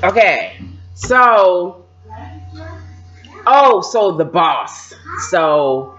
Okay. So, so the boss. So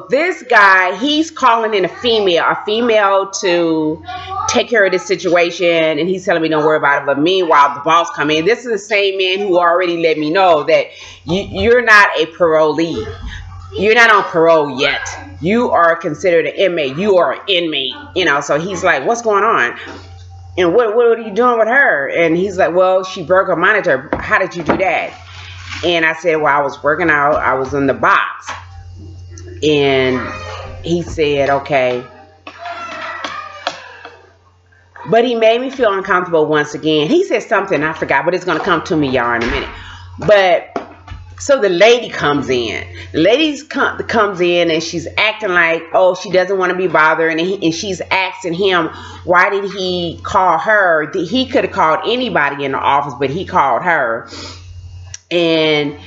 this guy, he's calling in a female to take care of this situation, and he's telling me don't worry about it. But meanwhile, the boss come in. This is the same man who already let me know that you're not a parolee. You're not on parole yet. You are considered an inmate. You are an inmate. So he's like, what's going on? And what are you doing with her? And he's like, well, she broke her monitor. How did you do that? And I said, well, I was working out. I was in the box. And he said, okay. But he made me feel uncomfortable once again. He said something, I forgot, but it's going to come to me, y'all, in a minute. But so the lady comes in. The lady comes in, and she's acting like, oh, she doesn't want to be bothered. And she's asking him, why did he call her? He could have called anybody in the office, but he called her. And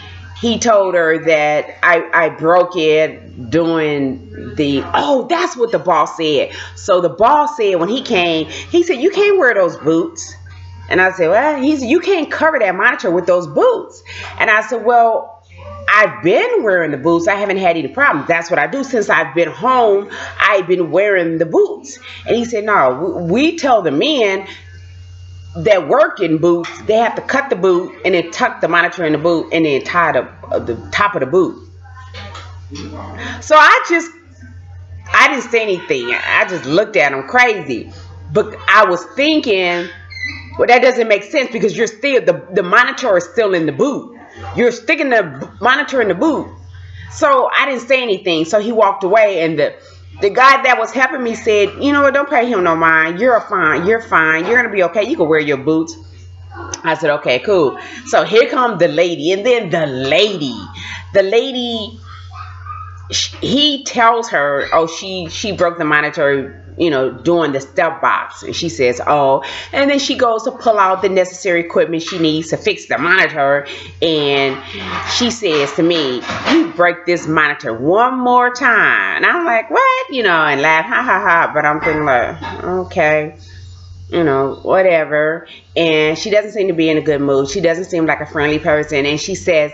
he told her that I broke it doing that's what the boss said. So the boss said when he came, he said, you can't wear those boots. And I said, well, he said, you can't cover that monitor with those boots. And I said, well, I've been wearing the boots. I haven't had any problems. That's what I do. Since I've been home, I've been wearing the boots. And he said, no, we tell the men that work in boots, they have to cut the boot and then tuck the monitor in the boot and then tie the top of the boot. So I didn't say anything. I just looked at him crazy. But I was thinking, well, that doesn't make sense because you're still, the monitor is still in the boot. You're sticking the monitor in the boot. So I didn't say anything. So he walked away, and the guy that was helping me said, you know what, don't pay him no mind. You're fine. You're fine. You're going to be okay. You can wear your boots. I said, okay, cool. So here comes the lady. And then the lady, he tells her, oh, she broke the monitor, doing the step box. And she says, oh, and then she goes to pull out the necessary equipment she needs to fix the monitor. And she says to me, you break this monitor one more time. And I'm like, what? And laugh, ha, ha, ha. But I'm thinking like, okay, whatever. And she doesn't seem to be in a good mood. She doesn't seem like a friendly person. And she says,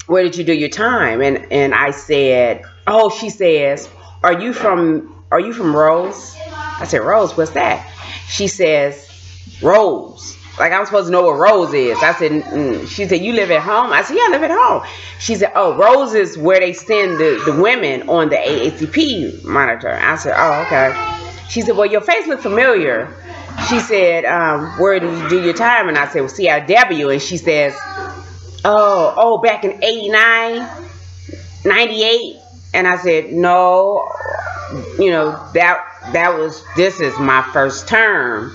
where did you do your time? And I said, oh, she says, are you from Rose? I said, Rose, what's that? She says, Rose. Like I'm supposed to know what Rose is. I said, she said, you live at home? I said, yeah, I live at home. She said, oh, Rose is where they send the women on the AACP monitor. I said, oh, okay. She said, well, your face looks familiar. She said, where did you do your time? And I said, well, CIW. And she says, oh, back in 89, 98. And I said, no, this is my first term.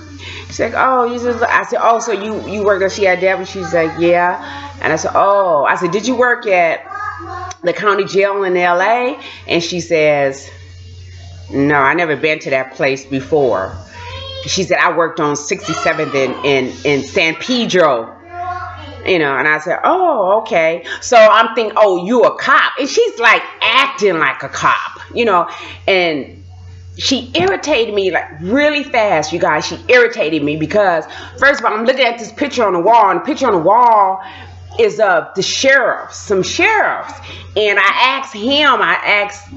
She's like, oh, I said, oh, so you work at CIW? She's like, yeah. And I said, oh, I said, did you work at the county jail in LA? And she says, no, I never been to that place before. She said, I worked on 67th in San Pedro. And I said, oh, okay. So I'm thinking, oh, you a cop. And she's like acting like a cop, and she irritated me like really fast, you guys. She irritated me because, first of all, I'm looking at this picture on the wall, and the picture on the wall is of the sheriffs, some sheriffs. And I asked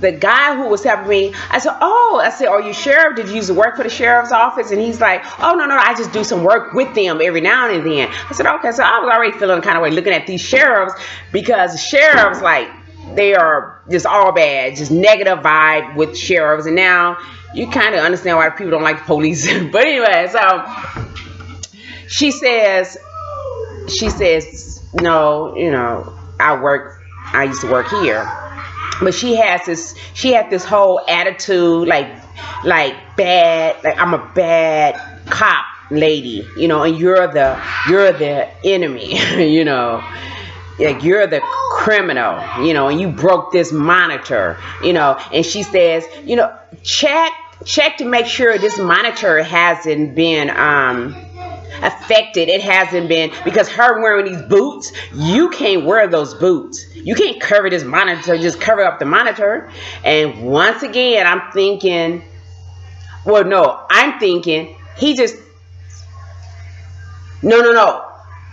the guy who was helping me, I said, are you sheriff? Did you used to work for the sheriff's office? And he's like, oh, no, I just do some work with them every now and then. I said, okay. So I was already feeling kind of way looking at these sheriffs, because sheriffs, like, they are just all bad, just negative vibe with sheriffs. And now you kind of understand why people don't like the police. But anyway, so she says, no, I used to work here. But she had this whole attitude, like bad, like I'm a bad cop lady, and you're the enemy, like you're the criminal, and you broke this monitor, and she says, check to make sure this monitor hasn't been affected. It hasn't been, because her wearing these boots, you can't wear those boots. You can't cover this monitor, just cover up the monitor. And once again, I'm thinking, he just, No, no, no.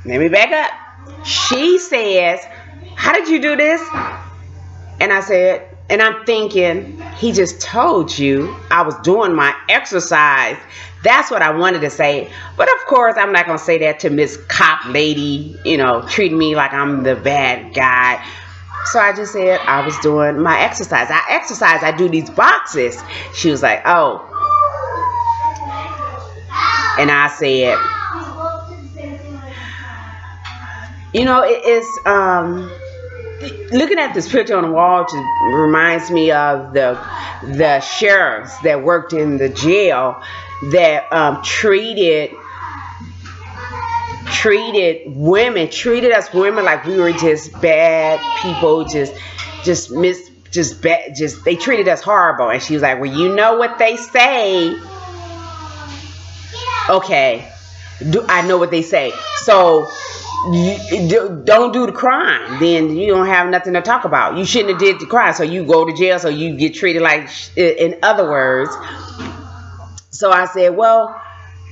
Let me back up. She says, how did you do this? And I said, and I'm thinking, he just told you I was doing my exercise. That's what I wanted to say. But of course, I'm not going to say that to Miss Cop Lady, you know, treating me like I'm the bad guy. So I just said I was doing my exercise. I do these boxes. She was like, oh. And I said, you know, looking at this picture on the wall just reminds me of the sheriffs that worked in the jail that treated us women like we were just bad people, they treated us horrible. And she was like, well, you know what they say. Okay, I know what they say. So you don't do the crime, then you don't have nothing to talk about. You shouldn't have did the crime, so you go to jail, so you get treated like, in other words. So I said, well,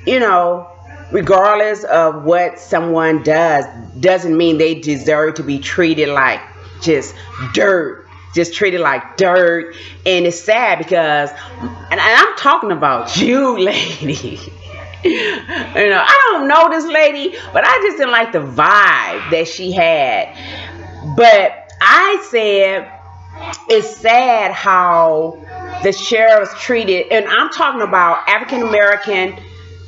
you know, regardless of what someone does, doesn't mean they deserve to be treated like just dirt. Just treated like dirt. And it's sad because, and I'm talking about you, lady. You know, I don't know this lady, but I just didn't like the vibe that she had. But I said, it's sad how the sheriffs treated, and I'm talking about African American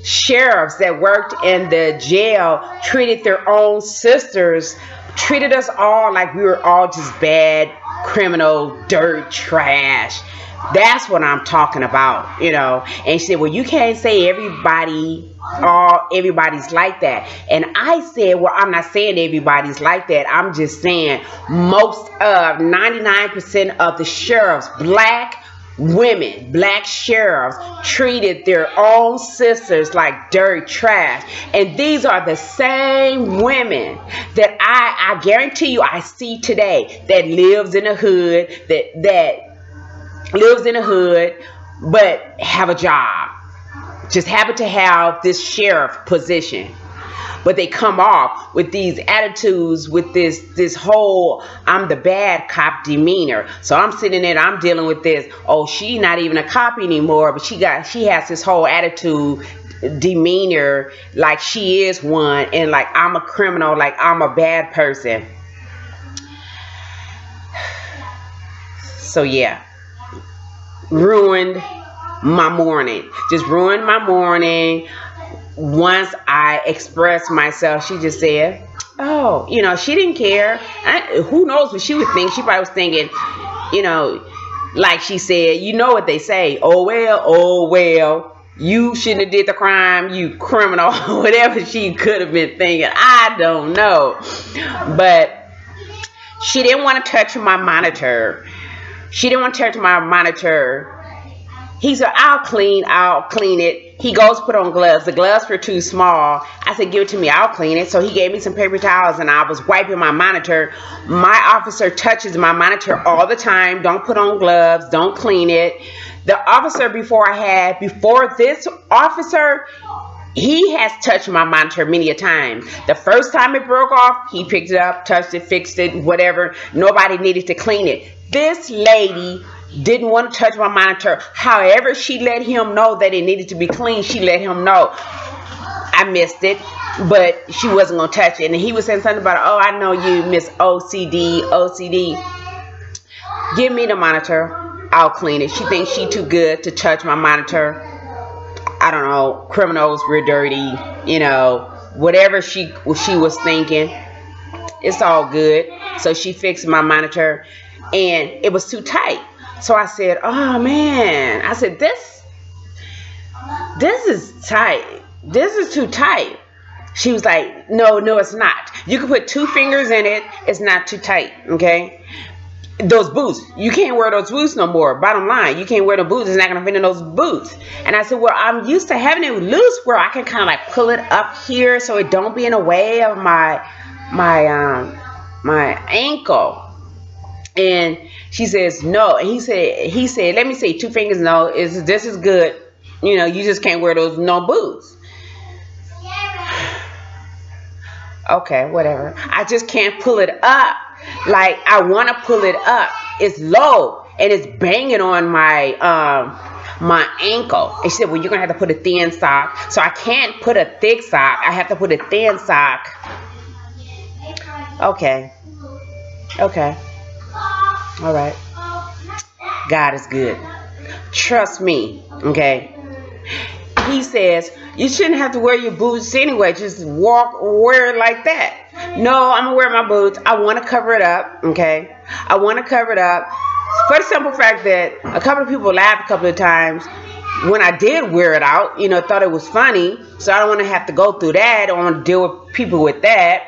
sheriffs that worked in the jail, treated their own sisters, treated us all like we were all just bad, criminal, dirt, trash. That's what I'm talking about, you know. And she said, well, you can't say everybody's like that. And I said, well, I'm not saying everybody's like that. I'm just saying most of 99% of the sheriffs, black women, black sheriffs, treated their own sisters like dirt, trash. And these are the same women that I guarantee you I see today that lives in the hood, that lives in the hood, but have a job. Just happen to have this sheriff position. But they come off with these attitudes, with this whole I'm the bad cop demeanor. So I'm sitting there, I'm dealing with this. Oh, she's not even a cop anymore, but she has this whole attitude, demeanor, like she is one, and like I'm a criminal, like I'm a bad person. So yeah. Ruined my morning. Just ruined my morning. Once I expressed myself, she just said, oh, you know, she didn't care. Who knows what she would think. She probably was thinking, you know, like she said, you know what they say, oh well, you shouldn't have did the crime, you criminal. Whatever she could have been thinking, I don't know. But she didn't want to touch my monitor. She didn't want to touch my monitor. He said, I'll clean it. He goes put on gloves. The gloves were too small. I said, give it to me. I'll clean it. So he gave me some paper towels, and I was wiping my monitor. My officer touches my monitor all the time. Don't put on gloves. Don't clean it. The officer before this officer, he has touched my monitor many a time. The first time it broke off, he picked it up, touched it, fixed it, whatever. Nobody needed to clean it. This lady didn't want to touch my monitor. However, she let him know that it needed to be clean. She let him know. I missed it, but she wasn't going to touch it. And he was saying something about, oh, I know you, Miss OCD. Give me the monitor. I'll clean it. She thinks she too good to touch my monitor. I don't know. Criminals, we're dirty. You know, whatever she was thinking. It's all good. So she fixed my monitor, and it was too tight. So I said, oh man, I said, this is tight. This is too tight. She was like, no, it's not. You can put 2 fingers in it. It's not too tight, okay? Those boots, you can't wear those boots no more. Bottom line, you can't wear the boots. It's not going to fit in those boots. And I said, well, I'm used to having it loose where I can kind of like pull it up here so it don't be in the way of my ankle. And she says, no. And he said, let me see, 2 fingers, no, this is good. You know, you just can't wear those no boots. Okay, whatever. I just can't pull it up. Like, I want to pull it up. It's low and it's banging on my my ankle. And she said, well, you're gonna have to put a thin sock. So I can't put a thick sock. I have to put a thin sock. Okay. Okay. All right. God is good. Trust me. Okay. He says you shouldn't have to wear your boots anyway. Just wear it like that. No, I'm gonna wear my boots. I want to cover it up. Okay. I want to cover it up for the simple fact that a couple of people laughed a couple of times when I did wear it out. You know, thought it was funny. So I don't want to have to go through that. I don't want to deal with people with that.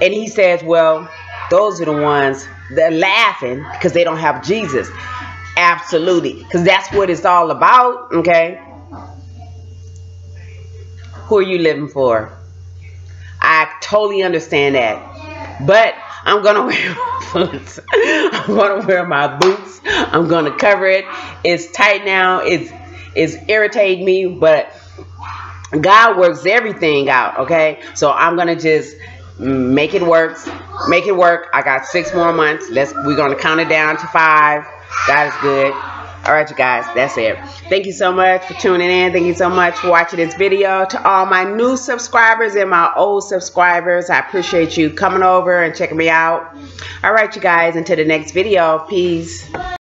And he says, well, those are the ones that are laughing because they don't have Jesus. Absolutely. Because that's what it's all about. Okay. Who are you living for? I totally understand that. But I'm going to wear my boots. I'm going to wear my boots. I'm going to cover it. It's tight now. It's irritating me. But God works everything out. Okay. So I'm going to just make it work. Make it work. I got 6 more months. We're going to count it down to 5. God is good. All right, you guys, that's it. Thank you so much for tuning in. Thank you so much for watching this video. To all my new subscribers and my old subscribers, I appreciate you coming over and checking me out. All right, you guys, until the next video. Peace.